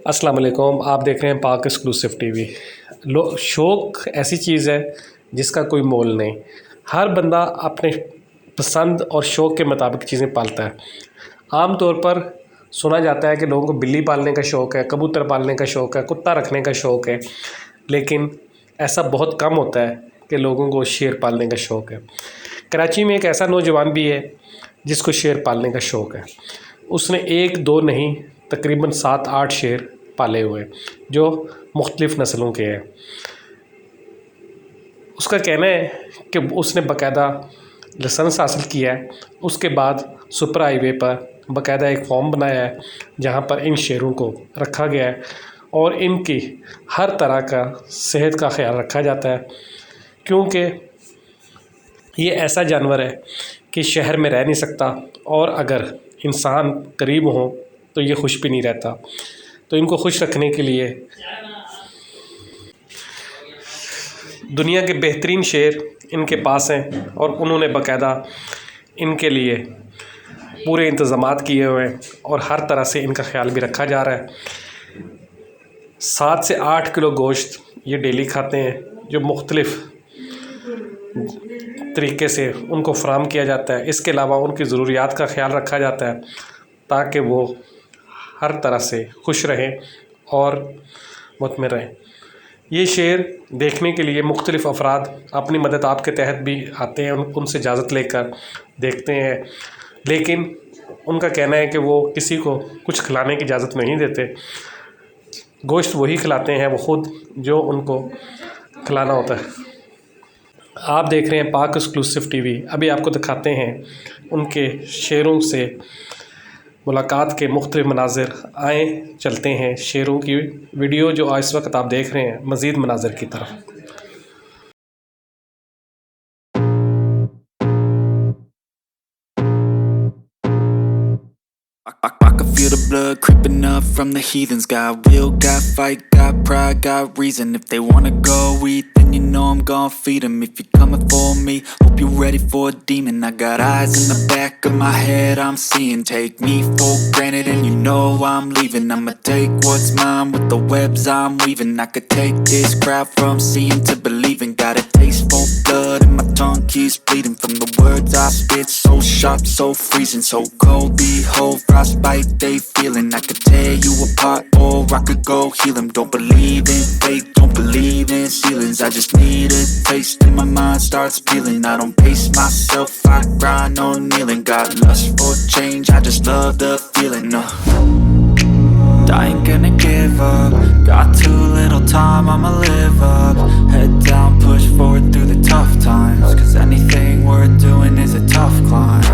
अस्सलाम वालेकुम। आप देख रहे हैं पाक एक्सक्लूसिव टीवी। शौक़ ऐसी चीज़ है जिसका कोई मोल नहीं। हर बंदा अपने पसंद और शौक़ के मुताबिक चीज़ें पालता है। आम तौर पर सुना जाता है कि लोगों को बिल्ली पालने का शौक़ है, कबूतर पालने का शौक़ है, कुत्ता रखने का शौक़ है, लेकिन ऐसा बहुत कम होता है कि लोगों को शेर पालने का शौक़ है। कराची में एक ऐसा नौजवान भी है जिसको शेर पालने का शौक़ है। उसने एक दो नहीं तकरीबन 7-8 शेर पाले हुए हैं जो मुख्तलिफ़ नस्लों के हैं। उसका कहना है कि उसने बाकायदा लाइसेंस हासिल किया है, उसके बाद सुपर हाईवे पर बाकायदा एक फॉर्म बनाया है जहां पर इन शेरों को रखा गया है और इनकी हर तरह का सेहत का ख्याल रखा जाता है, क्योंकि ये ऐसा जानवर है कि शहर में रह नहीं सकता और अगर इंसान करीब हो तो ये खुश भी नहीं रहता। तो इनको खुश रखने के लिए दुनिया के बेहतरीन शेर इनके पास हैं और उन्होंने बाकायदा इनके लिए पूरे इंतज़ामात किए हुए हैं और हर तरह से इनका ख्याल भी रखा जा रहा है। 7 से 8 किलो गोश्त ये डेली खाते हैं, जो मुख्तलिफ़ तरीके से उनको फ़राहम किया जाता है। इसके अलावा उनकी ज़रूरियात का ख्याल रखा जाता है ताकि वो हर तरह से खुश रहें और मुतमिन रहें। ये शेर देखने के लिए मुख्तलिफ़ अफराद अपनी मदद आपके तहत भी आते हैं, उनसे इजाज़त लेकर देखते हैं, लेकिन उनका कहना है कि वो किसी को कुछ खिलाने की इजाज़त नहीं देते। गोश्त वही खिलाते हैं वो ख़ुद जो उनको खिलाना होता है। आप देख रहे हैं पाक एक्सक्लूसिव टीवी। अभी आपको दिखाते हैं उनके शेरों से मुलाकात के मुख्तलिफ़ मनाज़िर। आए चलते हैं शेरों की वीडियो जो इस वक्त आप देख रहे हैं मज़ीद मनाज़िर की तरफ। I can feel the blood creeping up from the heathens. Got will, got fight, got pride, got reason. If they wanna go eat, then you know I'm gon' feed them. If you're coming for me, hope you're ready for a demon. I got eyes in the back of my head, I'm seeing. Take me for granted and you know I'm leaving. I'ma take what's mine with the webs I'm weaving. I could take this crowd from seeing to believing. Got a taste for blood and my tongue keeps bleeding. From the words I spit, so sharp, so freezing. So cold, behold, frostbite they feeling. I could tear you apart or I could go heal them. Don't believe in fate, don't believe in ceilings. I just need a taste and my mind starts peeling. I don't pace myself, I grind on kneeling. Got lust for change, I just love the feeling. I ain't gonna give up. Got too little time, I'ma live up. Head down, push forward through the tough times. Cause anything worth doing is a tough climb.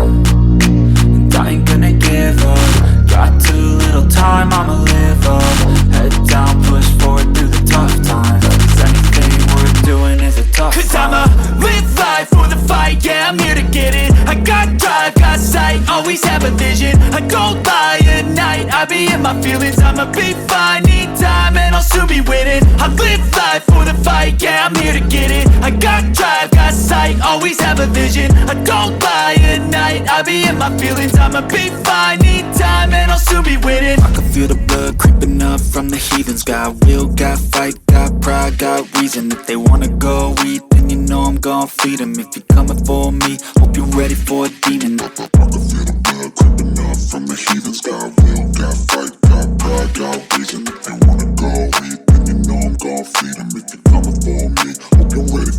And I ain't gonna give up. Got too little time, I'ma live up. Head down, push forward through the tough times. Cause anything worth doing is a tough climb. Cause I'ma live life for the fight, yeah, I'm here to get it. I got drive, got sight, always have a vision. I go by at night, I be in my feelings. I'ma be fine, need time and I'll soon be winning. I live life for the fight, yeah, I'm here to get it. I got drive, got sight, always have a vision. I don't lie at night, I be in my feelings. I'ma be fine, need time and I'll soon be winning. I can feel the blood creeping up from the heathens. Got will, got fight, got pride, got reason. If they wanna go eat, then you know I'm gon' feed them. If you're coming for me, hope you're ready for a demon. I can feel the blood creeping up from the heathens. Got will, got fight, got pride, got reason. If they wanna go eat, then you know I'm gon' feed them. If you're coming for me, hope you're ready